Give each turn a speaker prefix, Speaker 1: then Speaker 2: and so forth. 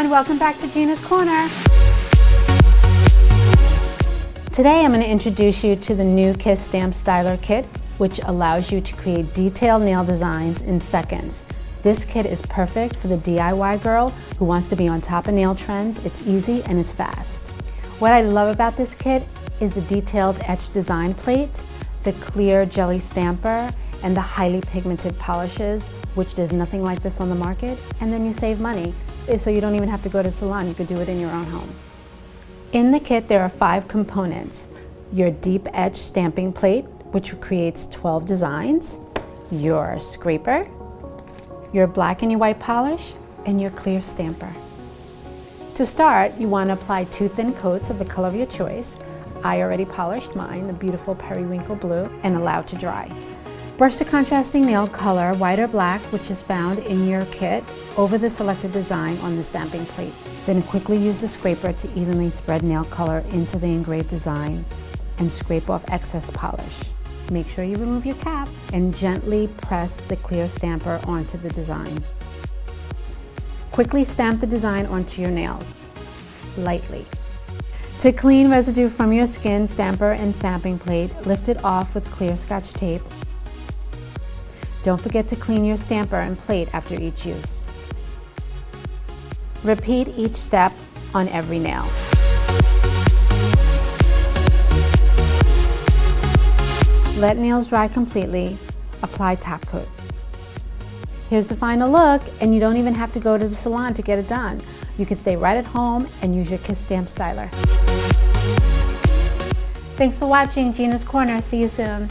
Speaker 1: everyone, welcome back to Gina's Corner. Today I'm going to introduce you to the new Kiss Stamp Styler Kit, which allows you to create detailed nail designs in seconds. This kit is perfect for the DIY girl who wants to be on top of nail trends. It's easy and it's fast. What I love about this kit is the detailed etched design plate, the clear jelly stamper, and the highly pigmented polishes, which there's nothing like this on the market, and then you save money, so you don't even have to go to a salon, you could do it in your own home. In the kit there are 5 components: your deep etched stamping plate, which creates 12 designs, your scraper, your black and your white polish, and your clear stamper. To start, you want to apply 2 thin coats of the color of your choice. I already polished mine, the beautiful periwinkle blue, and allow to dry. Brush the contrasting nail color, white or black, which is found in your kit, over the selected design on the stamping plate. Then quickly use the scraper to evenly spread nail color into the engraved design and scrape off excess polish. Make sure you remove your cap and gently press the clear stamper onto the design. Quickly stamp the design onto your nails, lightly. To clean residue from your skin, stamper, and stamping plate, lift it off with clear Scotch tape. Don't forget to clean your stamper and plate after each use. Repeat each step on every nail. Let nails dry completely. Apply top coat. Here's the final look, and you don't even have to go to the salon to get it done. You can stay right at home and use your Kiss Stamp Styler. Thanks for watching Gina's Corner. See you soon.